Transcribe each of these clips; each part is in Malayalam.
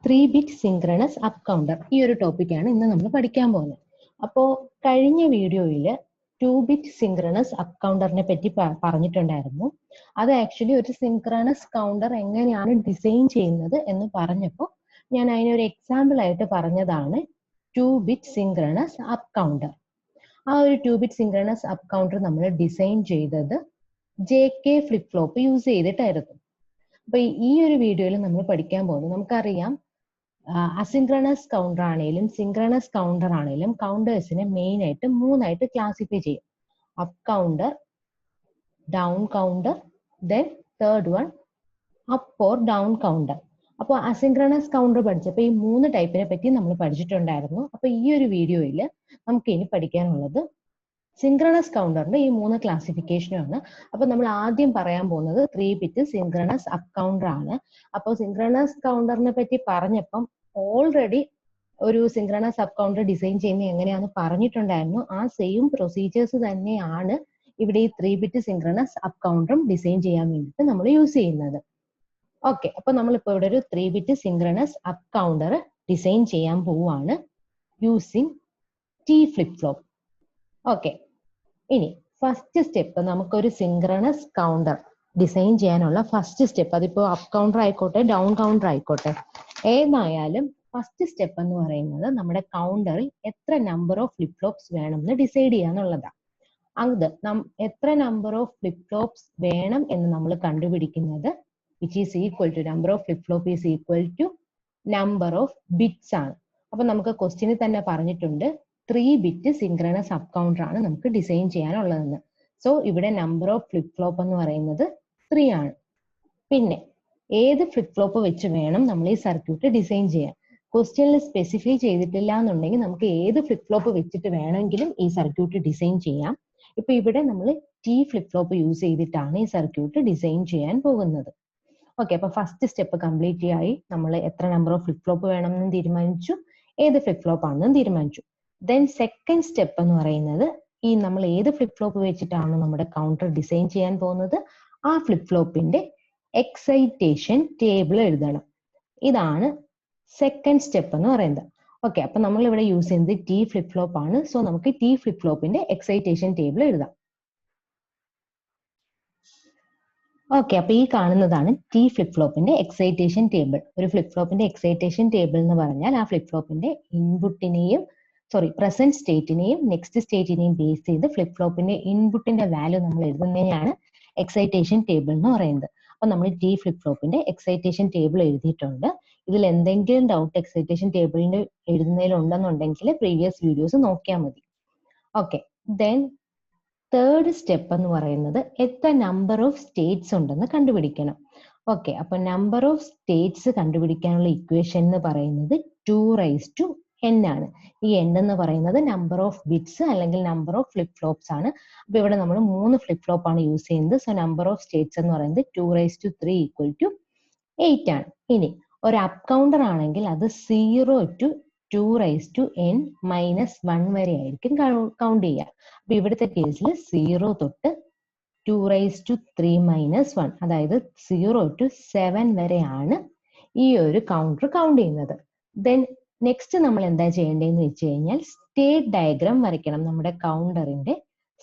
3-bit സിങ്ക്രണസ് അപ്പ് കൗണ്ടർ ഈ ഒരു ടോപ്പിക്കാണ് ഇന്ന് നമ്മൾ പഠിക്കാൻ പോകുന്നത്. അപ്പോൾ കഴിഞ്ഞ വീഡിയോയിൽ 2-bit സിങ്ക്രണസ് അപ്പ് കൗണ്ടറിനെ പറ്റി പറഞ്ഞിട്ടുണ്ടായിരുന്നു. അത് ആക്ച്വലി ഒരു സിങ്ക്രണസ് കൗണ്ടർ എങ്ങനെയാണ് ഡിസൈൻ ചെയ്യുന്നത് എന്ന് പറഞ്ഞപ്പോൾ ഞാൻ അതിനൊരു എക്സാമ്പിൾ ആയിട്ട് പറഞ്ഞതാണ് 2-bit സിങ്ക്രണസ് അപ്പ് കൗണ്ടർ. ആ ഒരു 2-bit സിങ്ക്രണസ് അപ്പ് കൗണ്ടർ നമ്മൾ ഡിസൈൻ ചെയ്തത് JK ഫ്ലിപ്പ് ഫ്ലോപ്പ് യൂസ് ചെയ്തിട്ടായിരുന്നു. അപ്പൊ ഈ ഒരു വീഡിയോയിൽ നമ്മൾ പഠിക്കാൻ പോകുന്നത്, നമുക്കറിയാം അസിൻക്രണസ് കൗണ്ടർ ആണെങ്കിലും സിൻക്രണസ് കൗണ്ടർ ആണെങ്കിലും കൗണ്ടേഴ്സിനെ മെയിൻ ആയിട്ട് മൂന്നായിട്ട് ക്ലാസിഫൈ ചെയ്യും. Up counter, down counter, then third one up or down counter. അപ്പോൾ അസിൻക്രണസ് കൗണ്ടർ പഠിച്ചപ്പോൾ ഈ മൂന്ന് ടൈപ്പിനെ പറ്റി നമ്മൾ പഠിച്ചിട്ടുണ്ടായിരുന്നു. അപ്പൊ ഈ ഒരു വീഡിയോയിൽ നമുക്ക് ഇനി പഠിക്കാനുള്ളത് സിൻക്രണസ് കൗണ്ടറിന്റെ ഈ മൂന്ന് ക്ലാസിഫിക്കേഷനാണ്. അപ്പൊ നമ്മൾ ആദ്യം പറയാൻ പോകുന്നത് 3-bit സിൻക്രണസ് അപ്പ് കൗണ്ടർ ആണ്. അപ്പോൾ സിൻക്രണസ് കൗണ്ടറിനെ പറ്റി പറഞ്ഞപ്പം ഓൾറെഡി ഒരു സിൻക്രണസ് അപ്പ് കൗണ്ടർ ഡിസൈൻ ചെയ്യുന്നത് എങ്ങനെയാണെന്ന് പറഞ്ഞിട്ടുണ്ടായിരുന്നു. ആ സെയിം പ്രൊസീജിയേഴ്സ് തന്നെയാണ് ഇവിടെ ഈ 3-bit സിൻക്രണസ് അപ്പ് കൗണ്ടറും ഡിസൈൻ ചെയ്യാൻ വേണ്ടിയിട്ട് നമ്മൾ യൂസ് ചെയ്യുന്നത്. ഓക്കെ, അപ്പൊ നമ്മളിപ്പോ ഇവിടെ ഒരു 3-bit synchronous up counter design ചെയ്യാൻ പോവുകയാണ് using T flip flop. Okay, ഇനി ഫസ്റ്റ് സ്റ്റെപ്പ്, നമുക്കൊരു സിൻക്രണസ് കൗണ്ടർ ഡിസൈൻ ചെയ്യാനുള്ള ഫസ്റ്റ് സ്റ്റെപ്പ്, അതിപ്പോ അപ്പ് കൗണ്ടർ ആയിക്കോട്ടെ ഡൗൺ കൗണ്ടർ ആയിക്കോട്ടെ, ഏതായാലും ഫസ്റ്റ് സ്റ്റെപ്പ് എന്ന് പറയുന്നത് നമ്മുടെ കൗണ്ടറിൽ എത്ര നമ്പർ ഓഫ് ഫ്ലിപ്പ് ഫ്ലോപ്സ് വേണമെന്ന് ഡിസൈഡ് ചെയ്യാന്നുള്ളതാണ്. അത് എത്ര നമ്പർ ഓഫ് ഫ്ലിപ്പ് ഫ്ലോപ്സ് വേണം എന്ന് നമ്മൾ കണ്ടുപിടിക്കുന്നത് which is equal to number of flip flop is equal to number of bits ആണ്. അപ്പൊ നമുക്ക് ക്വസ്റ്റ്യനിൽ തന്നെ പറഞ്ഞിട്ടുണ്ട് 3-bit സിൻക്രണസ് അപ്പ് കൗണ്ടർ ആണ് നമുക്ക് ഡിസൈൻ ചെയ്യാനുള്ളതെന്ന്. സോ ഇവിടെ നമ്പർ ഓഫ് ഫ്ലിപ്പ് ഫ്ലോപ്പ് എന്ന് പറയുന്നത് 3 ആണ്. പിന്നെ ഏത് ഫ്ലിപ്പ് ഫ്ലോപ്പ് വെച്ച് വേണം നമ്മൾ ഈ സർക്യൂട്ട് ഡിസൈൻ ചെയ്യാൻ. ക്വസ്റ്റ്യനിൽ സ്പെസിഫൈ ചെയ്തിട്ടില്ല എന്നുണ്ടെങ്കിൽ നമുക്ക് ഏത് ഫ്ലിപ്പ് ഫ്ലോപ്പ് വെച്ചിട്ട് വേണമെങ്കിലും ഈ സർക്യൂട്ട് ഡിസൈൻ ചെയ്യാം. ഇപ്പൊ ഇവിടെ നമ്മൾ T ഫ്ലിപ്പ് ഫ്ലോപ്പ് യൂസ് ചെയ്തിട്ടാണ് ഈ സർക്യൂട്ട് ഡിസൈൻ ചെയ്യാൻ പോകുന്നത്. ഓക്കെ, അപ്പൊ ഫസ്റ്റ് സ്റ്റെപ്പ് കംപ്ലീറ്റ് ആയി. നമ്മൾ എത്ര നമ്പർ ഓഫ് ഫ്ലിപ്പ് ഫ്ലോപ്പ് വേണമെന്നും തീരുമാനിച്ചു, ഏത് ഫ്ലിപ്പ് ഫ്ലോപ്പ് ആണെന്നും തീരുമാനിച്ചു. ദെൻ സെക്കൻഡ് സ്റ്റെപ്പ് എന്ന് പറയുന്നത്, ഈ നമ്മൾ ഏത് ഫ്ലിപ്പ് ഫ്ലോപ്പ് വെച്ചിട്ടാണ് നമ്മുടെ കൗണ്ടർ ഡിസൈൻ ചെയ്യാൻ പോകുന്നത് ആ ഫ്ലിപ്പ് ഫ്ലോപ്പിന്റെ എക്സൈറ്റേഷൻ ടേബിൾ എഴുതണം. ഇതാണ് സെക്കൻഡ് സ്റ്റെപ്പ് എന്ന് പറയുന്നത്. ഓക്കെ, അപ്പൊ നമ്മൾ ഇവിടെ യൂസ് ചെയ്യുന്നത് T ഫ്ലിപ്പ് ഫ്ലോപ്പ് ആണ്. സോ നമുക്ക് T ഫ്ലിപ്പ് ഫ്ലോപ്പിന്റെ എക്സൈറ്റേഷൻ ടേബിൾ എഴുതാം. ഓക്കെ, അപ്പൊ ഈ കാണുന്നതാണ് T ഫ്ലിപ്പ് ഫ്ലോപ്പിന്റെ എക്സൈറ്റേഷൻ ടേബിൾ. ഒരു ഫ്ലിപ്പ് ഫ്ലോപ്പിന്റെ എക്സൈറ്റേഷൻ ടേബിൾ എന്ന് പറഞ്ഞാൽ ആ ഫ്ലിപ്പ് ഫ്ലോപ്പിന്റെ ഇൻപുട്ടിനെയും പ്രസന്റ് സ്റ്റേറ്റിനെയും നെക്സ്റ്റ് സ്റ്റേറ്റിനെയും ബേസ് ചെയ്ത് ഫ്ലിപ്പ് ഫ്ലോപ്പിന്റെ ഇൻപുട്ടിന്റെ വാല്യൂ നമ്മൾ എഴുതുന്നതിനാണ് എക്സൈറ്റേഷൻ ടേബിൾ എന്ന് പറയുന്നത്. അപ്പൊ നമ്മൾ T ഫ്ലിപ്പ് ഫ്ലോപ്പിന്റെ എക്സൈറ്റേഷൻ ടേബിൾ എഴുതിയിട്ടുണ്ട്. ഇതിൽ എന്തെങ്കിലും ഡൗട്ട് എക്സൈറ്റേഷൻ ടേബിളിന്റെ എഴുതുന്നതിൽ ഉണ്ടെന്നുണ്ടെങ്കിൽ പ്രീവിയസ് വീഡിയോസ് നോക്കിയാൽ മതി. ഓക്കെ, ദെൻ തേർഡ് സ്റ്റെപ്പ് എന്ന് പറയുന്നത് എത്ര നമ്പർ ഓഫ് സ്റ്റേറ്റ്സ് ഉണ്ടെന്ന് കണ്ടുപിടിക്കണം. ഓക്കെ, അപ്പൊ നമ്പർ ഓഫ് സ്റ്റേറ്റ്സ് കണ്ടുപിടിക്കാനുള്ള ഇക്വേഷൻ എന്ന് പറയുന്നത് 2n ആണ്. ഈ n എന്ന് പറയുന്നത് നമ്പർ ഓഫ് ബിറ്റ്സ് അല്ലെങ്കിൽ നമ്പർ ഓഫ് ഫ്ലിപ്പ് ഫ്ലോപ്സ് ആണ്. അപ്പൊ ഇവിടെ നമ്മൾ 3 ഫ്ലിപ്പ് ഫ്ലോപ്പ് ആണ് യൂസ് ചെയ്യുന്നത്. സോ നമ്പർ ഓഫ് സ്റ്റേറ്റ്സ് എന്ന് പറയുന്നത് 2⁻³ = 8 ആണ്. ഇനി ഒരു അപ്പ് കൗണ്ടർ ആണെങ്കിൽ അത് 0 to 2n-1 വരെ ആയിരിക്കും കൗണ്ട് ചെയ്യുക. അപ്പൊ ഇവിടുത്തെ കേസിൽ 0 തൊട്ട് 2⁻³ - 1, അതായത് 0 to 7 വരെയാണ് ഈ ഒരു കൗണ്ടർ കൗണ്ട് ചെയ്യുന്നത്. ദെൻ നെക്സ്റ്റ് നമ്മൾ എന്താ ചെയ്യേണ്ടതെന്ന് വെച്ച് കഴിഞ്ഞാൽ സ്റ്റേറ്റ് ഡയഗ്രാം വരയ്ക്കണം. നമ്മുടെ കൗണ്ടറിന്റെ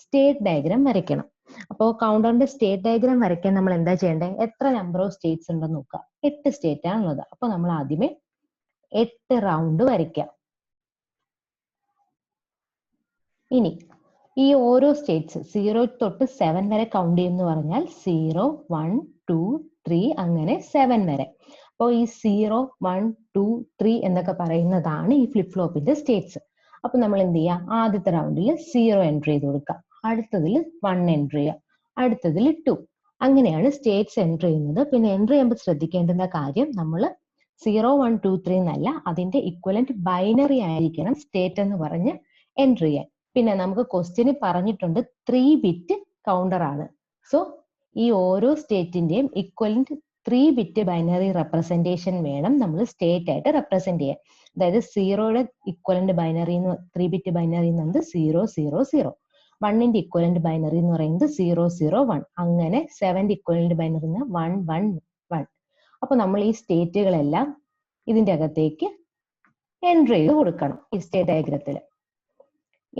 സ്റ്റേറ്റ് ഡയഗ്രാം വരയ്ക്കണം. അപ്പോൾ കൗണ്ടറിന്റെ സ്റ്റേറ്റ് ഡയഗ്രാം വരയ്ക്കാൻ നമ്മൾ എന്താ ചെയ്യേണ്ടത്, എത്ര നമ്പർ ഓഫ് സ്റ്റേറ്റ്സ് ഉണ്ടെന്ന് നോക്കുക. 8 സ്റ്റേറ്റ് ആണുള്ളത്. അപ്പൊ നമ്മൾ ആദ്യമേ 8 റൗണ്ട് വരയ്ക്കാം. ഇനി ഈ ഓരോ സ്റ്റേറ്റ്സ് 0 തൊട്ട് 7 വരെ കൗണ്ട് ചെയ്യുമെന്ന് പറഞ്ഞാൽ 0, 1, 2, 3 അങ്ങനെ 7 വരെ. അപ്പോൾ ഈ 0, 1, 2, 3 എന്നൊക്കെ പറയുന്നതാണ് ഈ ഫ്ലിപ്പ് ഫ്ലോപ്പിന്റെ സ്റ്റേറ്റ്സ്. അപ്പൊ നമ്മൾ എന്ത് ചെയ്യുക, ആദ്യത്തെ റൗണ്ടിൽ 0 എൻട്രി ചെയ്ത് കൊടുക്കുക, അടുത്തതിൽ 1 എൻട്രി ചെയ്യുക, അടുത്തതിൽ 2, അങ്ങനെയാണ് സ്റ്റേറ്റ്സ് എൻട്രി ചെയ്യുന്നത്. പിന്നെ എൻട്രി ചെയ്യുമ്പോൾ ശ്രദ്ധിക്കേണ്ടുന്ന കാര്യം, നമ്മൾ 0, 1, 2, 3 എന്നല്ല, അതിന്റെ ഇക്വലന്റ് ബൈനറി ആയിരിക്കണം സ്റ്റേറ്റ് എന്ന് പറഞ്ഞ് എൻട്രി ചെയ്യാൻ. പിന്നെ നമുക്ക് ക്വസ്റ്റ്യന് പറഞ്ഞിട്ടുണ്ട് 3-bit കൗണ്ടർ ആണ്. സോ ഈ ഓരോ സ്റ്റേറ്റിന്റെയും ഇക്വലന്റ് 3-bit ബൈനറി റെപ്രസെന്റേഷൻ വേണം നമ്മൾ സ്റ്റേറ്റ് ആയിട്ട് റെപ്രസെന്റ് ചെയ്യാൻ. അതായത് 0യുടെ ഇക്വലന്റ് ബൈനറി 3-bit ബൈനറി എന്ന് പറയുന്നത് 0, 0, 0. 1ന്റെ ഇക്വലന്റ് ബൈനറി എന്ന് പറയുന്നത് 0, 0, 1. അങ്ങനെ 7ന്റെ ഇക്വലന്റ് ബൈനറി 1, 1, 1. അപ്പൊ നമ്മൾ ഈ സ്റ്റേറ്റുകളെല്ലാം ഇതിന്റെ അകത്തേക്ക് എൻട്രി ചെയ്ത് കൊടുക്കണം ഈ സ്റ്റേറ്റ് ഡയഗ്രത്തിൽ.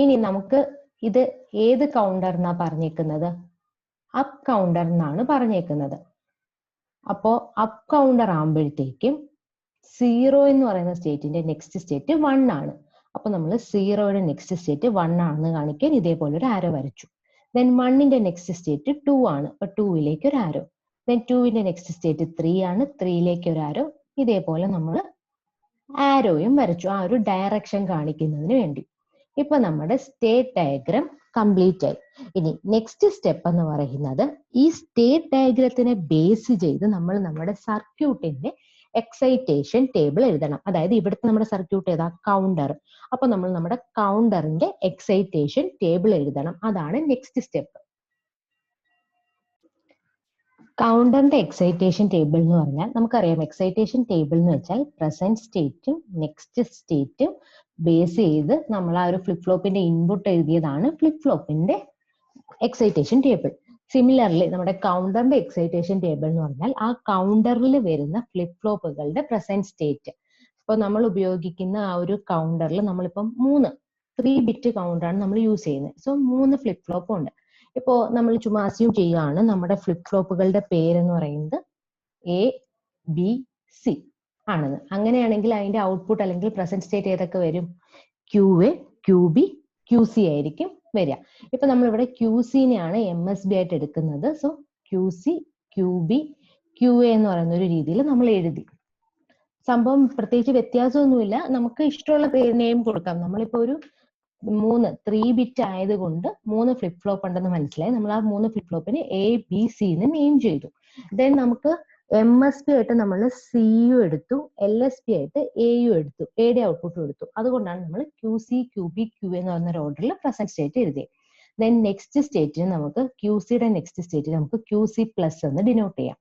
ഇനി നമുക്ക് ഇത് ഏത് കൗണ്ടർ എന്നാ പറഞ്ഞേക്കുന്നത്? അപ്പ് കൗണ്ടർ എന്നാണ് പറഞ്ഞേക്കുന്നത്. അപ്പോ അപ്പ് കൗണ്ടർ ആകുമ്പോഴത്തേക്കും 0 എന്ന് പറയുന്ന സ്റ്റേറ്റിന്റെ നെക്സ്റ്റ് സ്റ്റേറ്റ് 1 ആണ്. അപ്പൊ നമ്മൾ 0യുടെ നെക്സ്റ്റ് സ്റ്റേറ്റ് 1 ആണെന്ന് കാണിക്കാൻ ഇതേപോലെ ഒരു ആരോ വരച്ചു. ദെൻ 1ന്റെ നെക്സ്റ്റ് സ്റ്റേറ്റ് 2 ആണ്. അപ്പൊ 2ലേക്ക് ഒരു ആരോ. ദെൻ 2ന്റെ നെക്സ്റ്റ് സ്റ്റേറ്റ് 3 ആണ്. 3ലേക്ക് ഒരു ആരോ. ഇതേപോലെ നമ്മൾ ആരോയും വരച്ചു, ആ ഒരു ഡയറക്ഷൻ കാണിക്കുന്നതിന് വേണ്ടി. ഇപ്പൊ നമ്മുടെ സ്റ്റേറ്റ് ഡയഗ്രാം കംപ്ലീറ്റ് ആയി. ഇനി നെക്സ്റ്റ് സ്റ്റെപ്പ് എന്ന് പറയുന്നത് ഈ സ്റ്റേറ്റ് ഡയഗ്രത്തിനെ ബേസ് ചെയ്ത് നമ്മൾ നമ്മുടെ സർക്യൂട്ടിന്റെ എക്സൈറ്റേഷൻ ടേബിൾ എഴുതണം. അതായത് ഇവിടുത്തെ നമ്മുടെ സർക്യൂട്ട് ഏതാ? കൗണ്ടർ. അപ്പൊ നമ്മൾ നമ്മുടെ കൗണ്ടറിന്റെ എക്സൈറ്റേഷൻ ടേബിൾ എഴുതണം. അതാണ് നെക്സ്റ്റ് സ്റ്റെപ്പ്. കൗണ്ടറിന്റെ എക്സൈറ്റേഷൻ ടേബിൾ എന്ന് പറഞ്ഞാൽ നമുക്കറിയാം, എക്സൈറ്റേഷൻ ടേബിൾ എന്ന് വെച്ചാൽ പ്രസന്റ് സ്റ്റേറ്റും നെക്സ്റ്റ് സ്റ്റേറ്റും ബേസ് ചെയ്ത് നമ്മൾ ആ ഒരു ഫ്ലിപ്പ് ഫ്ലോപ്പിന്റെ ഇൻപുട്ട് എഴുതിയതാണ് ഫ്ലിപ്പ് ഫ്ലോപ്പിന്റെ എക്സൈറ്റേഷൻ ടേബിൾ. സിമിലർലി നമ്മുടെ കൗണ്ടറിന്റെ എക്സൈറ്റേഷൻ ടേബിൾ എന്ന് പറഞ്ഞാൽ ആ കൗണ്ടറിൽ വരുന്ന ഫ്ലിപ്പ് ഫ്ലോപ്പുകളുടെ പ്രസന്റ് സ്റ്റേറ്റ്. ഇപ്പൊ നമ്മൾ ഉപയോഗിക്കുന്ന ആ ഒരു കൗണ്ടറിൽ നമ്മളിപ്പം 3 ബിറ്റ് കൗണ്ടറാണ് നമ്മൾ യൂസ് ചെയ്യുന്നത്. സോ 3 ഫ്ലിപ്പ് ഫ്ലോപ്പ് ഉണ്ട്. ഇപ്പോ നമ്മൾ ചുമ്മാ അസ്യൂം ചെയ്യുകയാണ് നമ്മുടെ ഫ്ലിപ്പ് ഫ്ലോപ്പുകളുടെ പേരെന്ന് പറയുന്നത് ABC ആണെന്ന്. അങ്ങനെയാണെങ്കിൽ അതിന്റെ ഔട്ട്പുട്ട് അല്ലെങ്കിൽ പ്രസന്റ് സ്റ്റേറ്റ് ഏതൊക്കെ വരും? QA, QB, QC ആയിരിക്കും വരിക. ഇപ്പൊ നമ്മൾ ഇവിടെ QC-നെയാണ് MSB ആയിട്ട് എടുക്കുന്നത്. സോ QC, QB, QA എന്ന് പറയുന്ന ഒരു രീതിയിൽ നമ്മൾ എഴുതി. സംഭവം പ്രത്യേകിച്ച് വ്യത്യാസമൊന്നുമില്ല, നമുക്ക് ഇഷ്ടമുള്ള നെയിം കൊടുക്കാം. നമ്മളിപ്പോ ഒരു 3 ബിറ്റ് ആയതുകൊണ്ട് 3 ഫ്ലിപ്പ് ഫ്ലോപ്പ് ഉണ്ടെന്ന് മനസ്സിലായി. നമ്മൾ ആ 3 ഫ്ലിപ്പ് ഫ്ലോപ്പിന് ABC എന്ന് നെയിം ചെയ്തു. ദെൻ നമുക്ക് MSB ആയിട്ട് നമ്മൾ CU എടുത്തു, LSB ആയിട്ട് AU എടുത്തു, എയുടെ ഔട്ട്പുട്ടും എടുത്തു. അതുകൊണ്ടാണ് നമ്മൾ QC, QB, QA എന്ന് പറയുന്ന ഓർഡറിൽ പ്രസന്റ് സ്റ്റേറ്റ് എഴുതിയത്. ദെൻ നെക്സ്റ്റ് സ്റ്റേറ്റിന് നമുക്ക് QCയുടെ നെക്സ്റ്റ് സ്റ്റേറ്റിന് നമുക്ക് QC പ്ലസ് എന്ന് ഡിനോട്ട് ചെയ്യാം.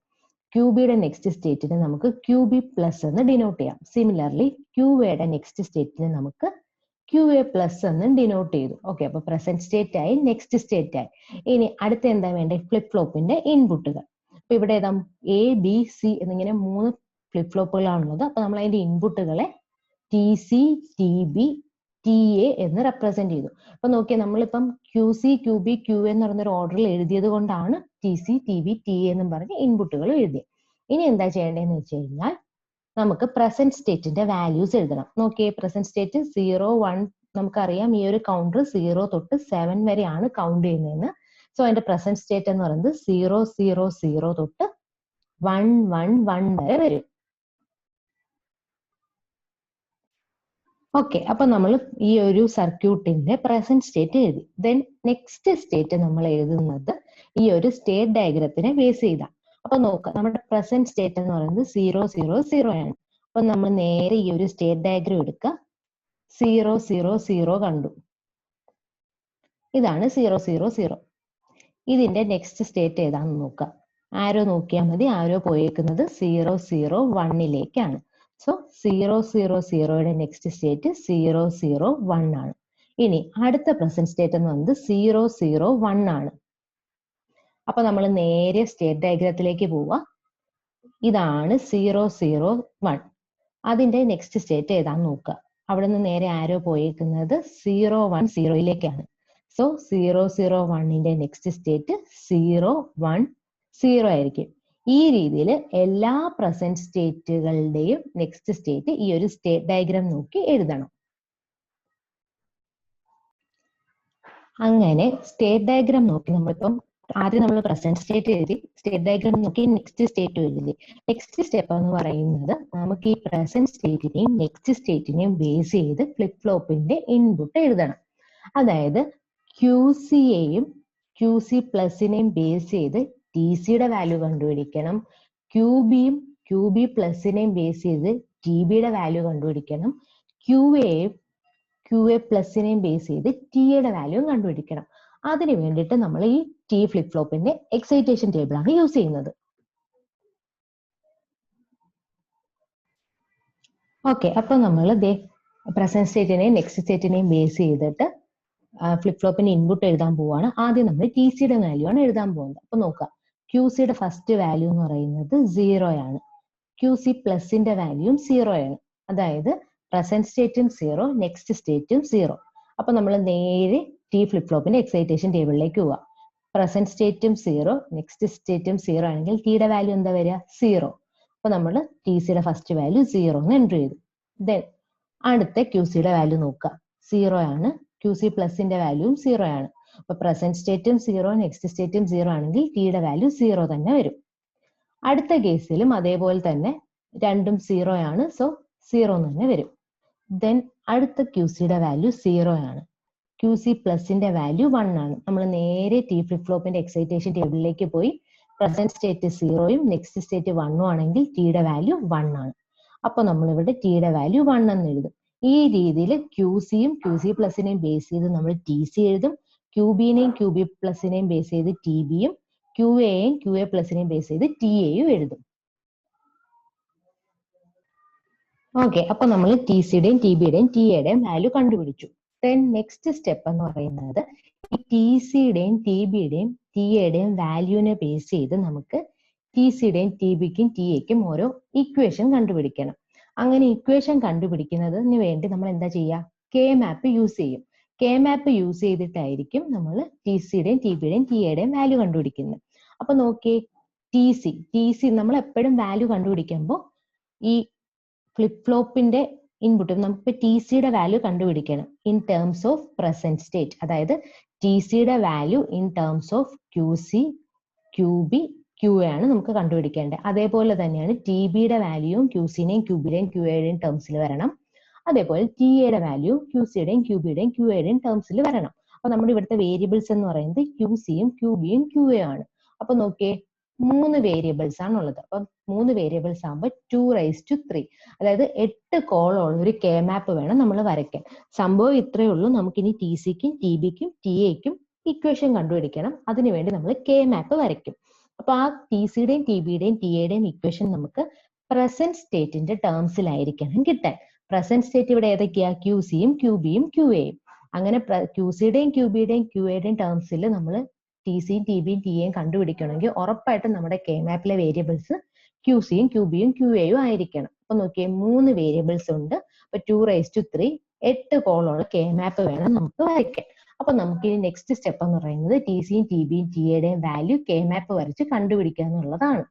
QBയുടെ നെക്സ്റ്റ് സ്റ്റേറ്റിന് നമുക്ക് QB പ്ലസ് എന്ന് ഡിനോട്ട് ചെയ്യാം. സിമിലർലി QAയുടെ നെക്സ്റ്റ് സ്റ്റേറ്റിന് നമുക്ക് QA പ്ലസ് എന്ന് ഡിനോട്ട് ചെയ്തു. ഓക്കെ, അപ്പൊ പ്രസന്റ് സ്റ്റേറ്റ് ആയി, നെക്സ്റ്റ് സ്റ്റേറ്റ് ആയി. ഇനി അടുത്ത എന്താ വേണ്ടത്? ഫ്ലിപ്പ് ഫ്ലോപ്പിന്റെ ഇൻപുട്ടുകൾ. അപ്പൊ ഇവിടെ ഏതാ? ABC എന്നിങ്ങനെ 3 ഫ്ലിപ്പ് ഫ്ലോപ്പുകളാണുള്ളത്. അപ്പൊ നമ്മൾ അതിന്റെ ഇൻപുട്ടുകളെ TC, TB, TA എന്ന് റെപ്രസെന്റ് ചെയ്തു. അപ്പൊ നോക്കിയാൽ നമ്മളിപ്പം QC, QB, QA എന്ന് പറയുന്ന ഓർഡറിൽ എഴുതിയത് കൊണ്ടാണ് TC, TB, TA എന്നും പറഞ്ഞ് ഇൻപുട്ടുകൾ എഴുതിയത്. ഇനി എന്താ ചെയ്യേണ്ടതെന്ന് വെച്ച് കഴിഞ്ഞാൽ നമുക്ക് പ്രസന്റ് സ്റ്റേറ്റിന്റെ വാല്യൂസ് എഴുതണം. നോക്കിയേ, പ്രസന്റ് സ്റ്റേറ്റ് 0, 1 നമുക്കറിയാം ഈ ഒരു കൗണ്ടർ 0 തൊട്ട് 7 വരെയാണ് കൗണ്ട് ചെയ്യുന്നതെന്ന്. സോ അതിന്റെ പ്രസന്റ് സ്റ്റേറ്റ് എന്ന് പറയുന്നത് 0, 0, 0 തൊട്ട് 1, 1, 1 വരെ വരും. ഓക്കെ, അപ്പൊ നമ്മൾ ഈ ഒരു സർക്യൂട്ടിന്റെ പ്രസന്റ് സ്റ്റേറ്റ് എഴുതി. ദെൻ നെക്സ്റ്റ് സ്റ്റേറ്റ് നമ്മൾ എഴുതുന്നത് ഈ ഒരു സ്റ്റേറ്റ് ഡയഗ്രത്തിനെ ബേസ് ചെയ്താ. അപ്പൊ നോക്കാം, നമ്മുടെ പ്രസന്റ് സ്റ്റേറ്റ് എന്ന് പറയുന്നത് 0, 0, 0 ആണ്. അപ്പൊ നമ്മൾ നേരെ ഈ ഒരു സ്റ്റേറ്റ് ഡയഗ്രം എടുക്കുക. 0, 0, 0 കണ്ടു. ഇതാണ് 0, 0, 0. ഇതിന്റെ നെക്സ്റ്റ് സ്റ്റേറ്റ് ഏതാണെന്ന് നോക്കാം. ആരോ നോക്കിയാൽ മതി. ആരോ പോയേക്കുന്നത് 0, 0, 1ലേക്കാണ്. സോ 0, 0, 0യുടെ നെക്സ്റ്റ് സ്റ്റേറ്റ് 0, 0, 1 ആണ്. ഇനി അടുത്ത പ്രസന്റ് സ്റ്റേറ്റ് എന്ന് പറയുന്നത് 0, 0, 1 ആണ്. അപ്പൊ നമ്മൾ നേരെ സ്റ്റേറ്റ് ഡയഗ്രത്തിലേക്ക് പോവുക. ഇതാണ് 0, 0, 1. അതിന്റെ നെക്സ്റ്റ് സ്റ്റേറ്റ് ഏതാന്ന് നോക്കുക. അവിടെ നിന്ന് നേരെ ആരോ പോയേക്കുന്നത് 0, 1, 0ലേക്കാണ്. സോ 0, 0, 1ന്റെ നെക്സ്റ്റ് സ്റ്റേറ്റ് 0, 1, 0 ആയിരിക്കും. ഈ രീതിയിൽ എല്ലാ പ്രസന്റ് സ്റ്റേറ്റുകളുടെയും നെക്സ്റ്റ് സ്റ്റേറ്റ് ഈ ഒരു സ്റ്റേറ്റ് ഡയഗ്രാം നോക്കി എഴുതണം. അങ്ങനെ സ്റ്റേറ്റ് ഡയഗ്രാം നോക്കി നമ്മളിപ്പം ആദ്യം നമ്മൾ പ്രസന്റ് സ്റ്റേറ്റ് എഴുതി, സ്റ്റേറ്റ് ഡയഗ്രാം നോക്കി നെക്സ്റ്റ് സ്റ്റേറ്റ് എഴുതി. നെക്സ്റ്റ് സ്റ്റെപ്പ് എന്ന് പറയുന്നത് നമുക്ക് ഈ പ്രസന്റ് സ്റ്റേറ്റിനെയും നെക്സ്റ്റ് സ്റ്റേറ്റിനെയും ബേസ് ചെയ്ത് ഫ്ലിപ്പ് ഫ്ലോപ്പിന്റെ ഇൻപുട്ട് എഴുതണം. അതായത് QCയെയും QC പ്ലസിനെയും ബേസ് ചെയ്ത് TCയുടെ വാല്യൂ കണ്ടുപിടിക്കണം. QBയും QB പ്ലസിനെയും ബേസ് ചെയ്ത് TBയുടെ വാല്യൂ കണ്ടുപിടിക്കണം. QAയും QA പ്ലസിനെയും ബേസ് ചെയ്ത് TAയുടെ വാല്യൂ കണ്ടുപിടിക്കണം. അതിന് വേണ്ടിയിട്ട് നമ്മൾ ഈ T ഫ്ലിപ്പ് ഫ്ലോപ്പിന്റെ എക്സൈറ്റേഷൻ ടേബിൾ ആണ് യൂസ് ചെയ്യുന്നത്. ഓക്കെ, അപ്പൊ നമ്മൾ പ്രസന്റ് സ്റ്റേറ്റിനെയും നെക്സ്റ്റ് സ്റ്റേറ്റിനെയും ബേസ് ചെയ്തിട്ട് ഫ്ലിപ്പ് ഫ്ലോപ്പിന് ഇൻപുട്ട് എഴുതാൻ പോവാണ്. ആദ്യം നമ്മൾ TCയുടെ വാല്യൂ ആണ് എഴുതാൻ പോകുന്നത്. അപ്പൊ നോക്കാം, QCയുടെ ഫസ്റ്റ് വാല്യൂ എന്ന് പറയുന്നത് 0 ആണ്. QC പ്ലസിന്റെ വാല്യൂയും 0 ആണ്. അതായത് പ്രസന്റ് സ്റ്റേറ്റും 0, നെക്സ്റ്റ് സ്റ്റേറ്റും 0. അപ്പൊ നമ്മൾ നേരെ ടി ഫ്ലിപ്പ് ഫ്ലോപ്പിന്റെ എക്സൈറ്റേഷൻ ടേബിളിലേക്ക് പോവാം. പ്രസന്റ് സ്റ്റേറ്റും 0, നെക്സ്റ്റ് സ്റ്റേറ്റും 0 ആണെങ്കിൽ ടിയുടെ വാല്യൂ എന്താ വരിക? 0. അപ്പൊ നമ്മൾ ടി സിയുടെ ഫസ്റ്റ് വാല്യൂ 0 എന്ന് എൻ്റർ ചെയ്തു. ദെൻ അടുത്ത QCയുടെ വാല്യൂ നോക്കുക. 0 ആണ്. QC പ്ലസിന്റെ വാല്യൂവും 0 ആണ്. അപ്പൊ പ്രസന്റ് സ്റ്റേറ്റും 0, നെക്സ്റ്റ് സ്റ്റേറ്റും 0 ആണെങ്കിൽ ടിയുടെ വാല്യൂ 0 തന്നെ വരും. അടുത്ത കേസിലും അതേപോലെ തന്നെ രണ്ടും 0 ആണ്. സോ 0 തന്നെ വരും. ദെൻ അടുത്ത QCയുടെ വാല്യൂ 0 ആണ്. QC പ്ലസിന്റെ വാല്യൂ 1 ആണ്. നമ്മൾ നേരെ ടി ഫ്ലിപ്പ് ഫ്ലോപ്പിന്റെ എക്സൈറ്റേഷൻ ടേബിളിലേക്ക് പോയി പ്രസന്റ് സ്റ്റേറ്റ് 0യും നെക്സ്റ്റ് സ്റ്റേറ്റ് 1ഉം ആണെങ്കിൽ ടിയുടെ വാല്യൂ 1 ആണ്. അപ്പൊ നമ്മൾ ഇവിടെ ടിയുടെ വാല്യൂ 1 എന്ന് എഴുതും. ഈ രീതിയിൽ QCയും QC പ്ലസിനെയും ബേസ് ചെയ്ത് നമ്മൾ TC എഴുതും. QBനെയും QB പ്ലസിനെയും ബേസ് ചെയ്ത് TBയും QAയും QA പ്ലസിനെയും ബേസ് ചെയ്ത് TAയും എഴുതും. ഓക്കെ, അപ്പൊ നമ്മൾ TCയുടെയും TBയുടെയും TAയുടെയും വാല്യൂ കണ്ടുപിടിച്ചു. ദെൻ നെക്സ്റ്റ് സ്റ്റെപ്പ് എന്ന് പറയുന്നത് ഈ TCയുടെയും TBയുടെയും TAയുടെയും വാല്യൂവിനെ ബേസ് ചെയ്ത് നമുക്ക് TCയുടെയും TBക്കും TAക്കും ഓരോ ഇക്വേഷൻ കണ്ടുപിടിക്കണം. അങ്ങനെ ഇക്വേഷൻ കണ്ടുപിടിക്കുന്നതിന് വേണ്ടി നമ്മൾ എന്താ ചെയ്യുക? K മാപ്പ് യൂസ് ചെയ്യും. K മാപ്പ് യൂസ് ചെയ്തിട്ടായിരിക്കും നമ്മൾ TCയുടെയും TBയുടെയും TAയുടെയും വാല്യൂ കണ്ടുപിടിക്കുന്നത്. അപ്പൊ നോക്കിയേ, TC നമ്മൾ എപ്പോഴും വാല്യൂ കണ്ടുപിടിക്കുമ്പോൾ ഈ ഫ്ലിപ്പ് ഫ്ലോപ്പിന്റെ ഇൻപുട്ട് നമുക്ക് TCയുടെ വാല്യൂ കണ്ടുപിടിക്കണം in terms of present state. അതായത് TCയുടെ value in terms of QC, QB, QA ആണ് നമുക്ക് കണ്ടുപിടിക്കേണ്ടത്. അതേപോലെ തന്നെയാണ് TBയുടെ വാല്യൂയും QCനെയും QBയുടെയും QAയുടെയും ടേംസിൽ വരണം. അതേപോലെ TAയുടെ വാല്യൂ QCയുടെയും QBയുടെയും QAയുടെയും ടേംസിൽ വരണം. അപ്പൊ നമ്മുടെ ഇവിടുത്തെ വേരിയബിൾസ് എന്ന് പറയുന്നത് QCയും QBയും QAയും ആണ്. അപ്പൊ നോക്കിയേ, 3 വേരിയബിൾസ് ആണ് ഉള്ളത്. അപ്പൊ 3 വേരിയബിൾസ് ആകുമ്പോൾ 2⁻3, അതായത് 8 കോളമുള്ള ഒരു K മാപ്പ് വേണം നമ്മൾ വരയ്ക്കാൻ. സംഭവം ഇത്രയേ ഉള്ളൂ. നമുക്കിനി TCക്കും TBക്കും TAക്കും ഇക്വേഷൻ കണ്ടുപിടിക്കണം. അതിനുവേണ്ടി നമ്മൾ K മാപ്പ് വരയ്ക്കും. അപ്പൊ ആ TCയുടെയും TBയുടെയും TAയുടെയും ഇക്വേഷൻ നമുക്ക് പ്രസന്റ് സ്റ്റേറ്റിന്റെ ടേംസിലായിരിക്കണം കിട്ടാൻ. പ്രസന്റ് സ്റ്റേറ്റ് ഇവിടെ ഏതൊക്കെയാ? QCയും QBയും QAയും. അങ്ങനെ QCയുടെയും QBയുടെയും QAയുടെയും ടേംസിൽ നമ്മൾ TCയും TBയും TAയും കണ്ടുപിടിക്കണമെങ്കിൽ ഉറപ്പായിട്ടും നമ്മുടെ K മാപ്പിലെ വേരിയബിൾസ് QCയും QBയും QAയും ആയിരിക്കണം. അപ്പൊ നോക്കിയേ, 3 വേരിയബിൾസ് ഉണ്ട്. അപ്പൊ 2⁻3, 8 കോളമുള്ള K മാപ്പ് വേണം നമുക്ക് വരയ്ക്കാൻ. അപ്പൊ നമുക്ക് ഈ നെക്സ്റ്റ് സ്റ്റെപ്പ് എന്ന് പറയുന്നത് TCയും TBയും TAയുടെയും വാല്യൂ K മാപ്പ് വരച്ച് കണ്ടുപിടിക്കുക എന്നുള്ളതാണ്.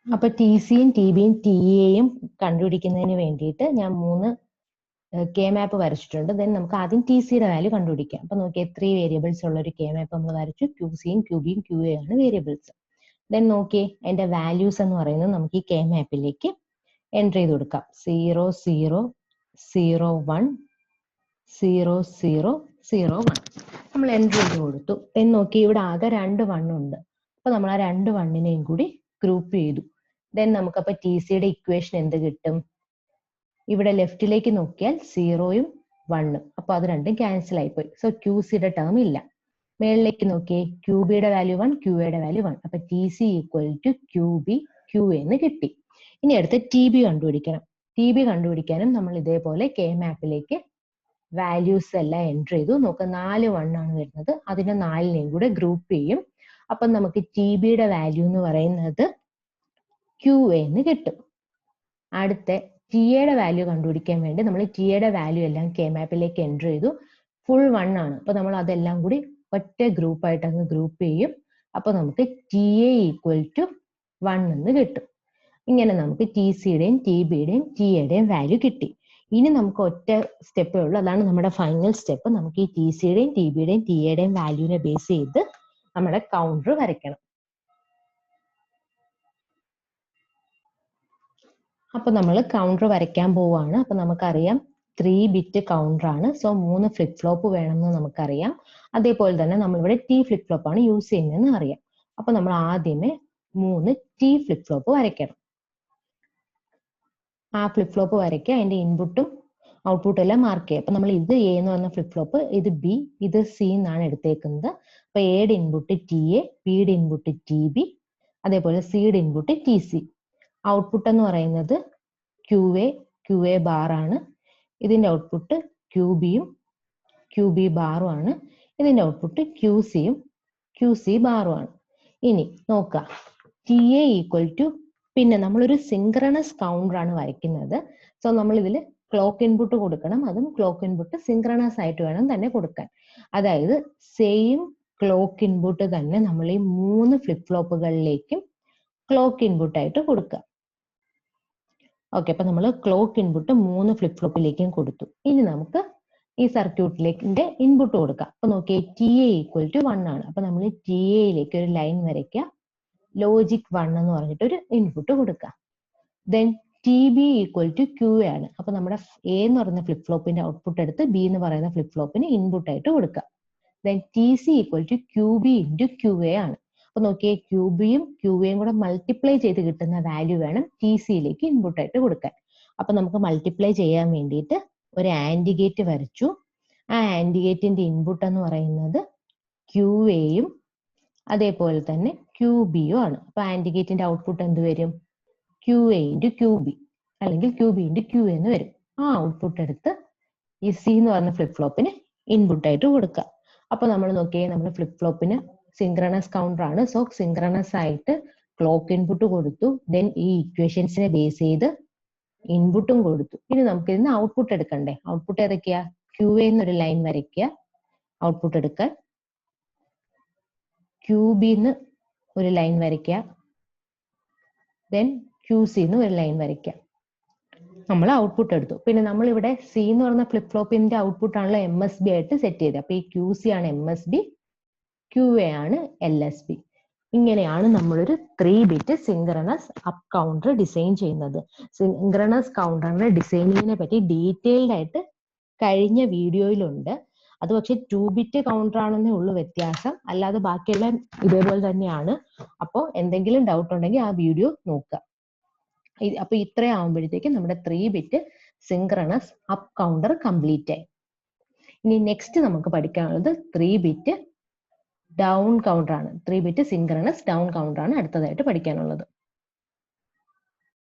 അപ്പൊ TCയും TBയും TAയും കണ്ടുപിടിക്കുന്നതിന് വേണ്ടിയിട്ട് ഞാൻ 3 K മാപ്പ് വരച്ചിട്ടുണ്ട്. ദെൻ നമുക്ക് ആദ്യം TCയുടെ വാല്യൂ കണ്ടുപിടിക്കാം. അപ്പൊ നോക്കിയേ, 3 വേരിയബിൾസ് ഉള്ള ഒരു K മാപ്പ് നമ്മൾ വരച്ചു. QCയും QBയും QA ആണ് വേരിയബിൾസ്. ദെൻ നോക്കിയേ, അതിന്റെ വാല്യൂസ് എന്ന് പറയുന്നത് നമുക്ക് ഈ K മാപ്പിലേക്ക് എൻ്റർ ചെയ്ത് കൊടുക്കാം. 0 0 0 1 0 0 0 1 നമ്മൾ എൻ്റർ ചെയ്ത് കൊടുത്തു. ദെൻ നോക്കി, ഇവിടെ ആകെ 2 1 ഉണ്ട്. അപ്പൊ നമ്മൾ ആ 2 1നെയും കൂടി ഗ്രൂപ്പ് ചെയ്തു. ദെൻ നമുക്കപ്പോ TCയുടെ ഇക്വേഷൻ എന്ത് കിട്ടും? ഇവിടെ ലെഫ്റ്റിലേക്ക് നോക്കിയാൽ 0യും 1ഉം. അപ്പൊ അത് രണ്ടും ക്യാൻസൽ ആയിപ്പോയി. സോ QCയുടെ ടേം ഇല്ല. മേളിലേക്ക് നോക്കിയേ, QBയുടെ വാല്യൂ 1, QAയുടെ വാല്യൂ 1. അപ്പൊ TC = QB QA എന്ന് കിട്ടി. ഇനി അടുത്ത് TB കണ്ടുപിടിക്കണം. TB കണ്ടുപിടിക്കാനും നമ്മൾ ഇതേപോലെ K മാപ്പിലേക്ക് വാല്യൂസ് എല്ലാം എൻ്റർ ചെയ്തു. നോക്കുക, 4 1 ആണ് വരുന്നത്. അതിനെ 4നെയും കൂടെ ഗ്രൂപ്പ് ചെയ്യും. അപ്പൊ നമുക്ക് TBയുടെ വാല്യൂ എന്ന് പറയുന്നത് QA എന്ന് കിട്ടും. അടുത്ത TAയുടെ വാല്യൂ കണ്ടുപിടിക്കാൻ വേണ്ടി നമ്മൾ TAയുടെ വാല്യൂ എല്ലാം K മാപ്പിലേക്ക് എൻ്റർ ചെയ്തു. ഫുൾ 1 ആണ്. അപ്പൊ നമ്മൾ അതെല്ലാം കൂടി ഒറ്റ ഗ്രൂപ്പായിട്ട് അങ്ങ് ഗ്രൂപ്പ് ചെയ്യും. അപ്പൊ നമുക്ക് TA = 1 എന്ന് കിട്ടും. ഇങ്ങനെ നമുക്ക് TCയുടെയും TBയുടെയും TAയുടെയും വാല്യൂ കിട്ടി. ഇനി നമുക്ക് ഒറ്റ സ്റ്റെപ്പേ ഉള്ളൂ. അതാണ് നമ്മുടെ ഫൈനൽ സ്റ്റെപ്പ്. നമുക്ക് ഈ TCയുടെയും TBയുടെയും TAയുടെയും വാല്യൂവിനെ ബേസ് ചെയ്ത് നമ്മുടെ കൗണ്ടർ വരയ്ക്കണം. അപ്പൊ നമ്മൾ കൗണ്ടർ വരയ്ക്കാൻ പോവാണ്. അപ്പൊ നമുക്കറിയാം 3 ബിറ്റ് കൗണ്ടർ ആണ്. സോ 3 ഫ്ലിപ്പ് ഫ്ലോപ്പ് വേണമെന്ന് നമുക്കറിയാം. അതേപോലെ തന്നെ നമ്മളിവിടെ T ഫ്ലിപ്പ് ഫ്ലോപ്പ് ആണ് യൂസ് ചെയ്യുന്നതെന്ന് അറിയാം. അപ്പൊ നമ്മൾ ആദ്യമേ 3 T ഫ്ലിപ്പ് ഫ്ലോപ്പ് വരയ്ക്കണം. ആ ഫ്ലിപ്പ് ഫ്ലോപ്പ് വരയ്ക്കുക. അതിന്റെ ഇൻപുട്ടും ഔട്ട്പുട്ടും എല്ലാം മാർക്ക് ചെയ്യുക. അപ്പൊ നമ്മൾ ഇത് A എന്ന് പറഞ്ഞ ഫ്ലിപ്പ് ഫ്ലോപ്പ്, ഇത് B, ഇത് C എന്നാണ് എടുത്തേക്കുന്നത്. അപ്പൊ Aയുടെ ഇൻപുട്ട് TA, Bയുടെ ഇൻപുട്ട് TB, അതേപോലെ Cയുടെ ഇൻപുട്ട് TC. ഔട്ട്പുട്ട് എന്ന് പറയുന്നത് QA ബാർ ആണ്. ഇതിന്റെ ഔട്ട്പുട്ട് QBയും QB ബാറും ആണ്. ഇതിന്റെ ഔട്ട്പുട്ട് QCയും QC ബാറും ആണ്. ഇനി നോക്കുക, TA = പിന്നെ നമ്മളൊരു സിങ്ക്രണസ് കൗണ്ടർ ആണ് വരയ്ക്കുന്നത്. സോ നമ്മൾ ഇതിൽ ക്ലോക്ക് ഇൻപുട്ട് കൊടുക്കണം. അതും ക്ലോക്ക് ഇൻപുട്ട് സിങ്ക്രണസ് ആയിട്ട് വേണം തന്നെ കൊടുക്കാൻ. അതായത് സെയിം ക്ലോക്ക് ഇൻപുട്ട് തന്നെ നമ്മൾ ഈ 3 ഫ്ലിപ്പ് ഫ്ലോപ്പുകളിലേക്കും ക്ലോക്ക് ഇൻപുട്ട് ആയിട്ട് കൊടുക്കുക. ഓക്കെ, അപ്പൊ നമ്മൾ ക്ലോക്ക് ഇൻപുട്ട് 3 ഫ്ലിപ്പ് ഫ്ലോപ്പിലേക്കും കൊടുത്തു. ഇനി നമുക്ക് ഈ സർക്യൂട്ടിലേക്ക് ഇൻപുട്ട് കൊടുക്കാം. അപ്പൊ നോക്കിയേ, ടി എ ഈക്വൽ ടു 1 ആണ്. അപ്പൊ നമ്മൾ ടി എയിലേക്ക് ഒരു ലൈൻ വരയ്ക്കുക, ലോജിക് 1 എന്ന് പറഞ്ഞിട്ട് ഒരു ഇൻപുട്ട് കൊടുക്കുക. Then T B equal to Q A ആണ്. അപ്പൊ നമ്മുടെ എ എന്ന് പറയുന്ന ഫ്ലിപ്പ് ഫ്ലോപ്പിന്റെ ഔട്ട്പുട്ട് എടുത്ത് ബി എന്ന് പറയുന്ന ഫ്ലിപ്പ് ഫ്ലോപ്പിന് ഇൻപുട്ട് ആയിട്ട് കൊടുക്കുക. Then T C equal to Q B into Q A ആണ്. അപ്പൊ നോക്കിയേ, ക്യു ബിയും ക്യു എയും കൂടെ മൾട്ടിപ്ലൈ ചെയ്ത് കിട്ടുന്ന വാല്യൂ വേണം ടി സിയിലേക്ക് ഇൻപുട്ട് ആയിട്ട് കൊടുക്കാൻ. അപ്പൊ നമുക്ക് മൾട്ടിപ്ലൈ ചെയ്യാൻ വേണ്ടിയിട്ട് ഒരു ആൻഡ് ഗേറ്റ് വരച്ചു. ആ ആൻഡ് ഗേറ്റിന്റെ ഇൻപുട്ട് എന്ന് പറയുന്നത് ക്യു എയും അതേപോലെ തന്നെ ക്യു ബിയും ആണ്. അപ്പൊ ആൻഡ് ഗേറ്റിന്റെ ഔട്ട്പുട്ട് എന്ത് വരും? Q A into Q B അല്ലെങ്കിൽ ക്യു ബി ഇൻറ്റു ക്യു എന്ന് വരും. ആ ഔട്ട്പുട്ട് എടുത്ത് ഈ സി എന്ന് പറഞ്ഞ ഫ്ലിപ്പ് ഫ്ലോപ്പിന് ഇൻപുട്ട് ആയിട്ട് കൊടുക്കുക. അപ്പൊ നമ്മൾ നോക്കിയേ, നമ്മുടെ ഫ്ലിപ്പ് ഫ്ലോപ്പിന് സിങ്ക്രണസ് കൗണ്ടർ ആണ്. സോ സിങ്ക്രണസ് ആയിട്ട് ക്ലോക്ക് ഇൻപുട്ട് കൊടുത്തു. ദെൻ ഈ ഇക്വേഷൻസിനെ ബേസ് ചെയ്ത് ഇൻപുട്ടും കൊടുത്തു. ഇനി നമുക്ക് ഇതിന് ഔട്ട്പുട്ട് എടുക്കണ്ടേ? ഔട്ട്പുട്ട് ഏതൊക്കെയാ? ക്യു എ എന്നൊരു ലൈൻ വരയ്ക്കുക ഔട്ട്പുട്ട് എടുക്കാൻ, ക്യു ബിന്ന് ഒരു ലൈൻ വരയ്ക്കുക, ദെൻ ക്യു സിന്ന് ഒരു ലൈൻ വരയ്ക്കുക. നമ്മൾ ഔട്ട്പുട്ട് എടുത്തു. പിന്നെ നമ്മൾ ഇവിടെ സി എന്ന് പറയുന്ന ഫ്ലിപ്പ് ഫ്ലോപ്പിന്റെ ഔട്ട്പുട്ട് ആണല്ലോ എം എസ് ബി ആയിട്ട് സെറ്റ് ചെയ്തത്. അപ്പൊ ഈ ക്യു സി ആണ് M S B, Q A ആണ് എൽ എസ് ബി. ഇങ്ങനെയാണ് നമ്മളൊരു 3-ബിറ്റ് സിങ്ക്രണസ് അപ്പ് കൗണ്ടർ ഡിസൈൻ ചെയ്യുന്നത്. സിങ്ക്രണസ് കൗണ്ടറിന്റെ ഡിസൈനിങ്ങിനെ പറ്റി ഡീറ്റെയിൽഡ് ആയിട്ട് കഴിഞ്ഞ വീഡിയോയിലുണ്ട്. അത് പക്ഷെ 2-ബിറ്റ് കൗണ്ടർ ആണെന്നേ ഉള്ളൂ വ്യത്യാസം, അല്ലാതെ ബാക്കിയെല്ലാം ഇതേപോലെ തന്നെയാണ്. അപ്പോൾ എന്തെങ്കിലും ഡൗട്ട് ഉണ്ടെങ്കിൽ ആ വീഡിയോ നോക്കുക. അപ്പൊ ഇത്രയാവുമ്പോഴത്തേക്കും നമ്മുടെ 3-ബിറ്റ് സിങ്ക്രണസ് അപ്പ് കൗണ്ടർ കംപ്ലീറ്റ് ആയി. ഇനി നെക്സ്റ്റ് നമുക്ക് പഠിക്കാനുള്ളത് 3-ബിറ്റ് ഡൗൺ കൗണ്ടർ ആണ്. 3-ബിറ്റ് സിങ്ക്രണസ് ഡൗൺ കൗണ്ടർ ആണ് അടുത്തതായിട്ട് പഠിക്കാനുള്ളത്.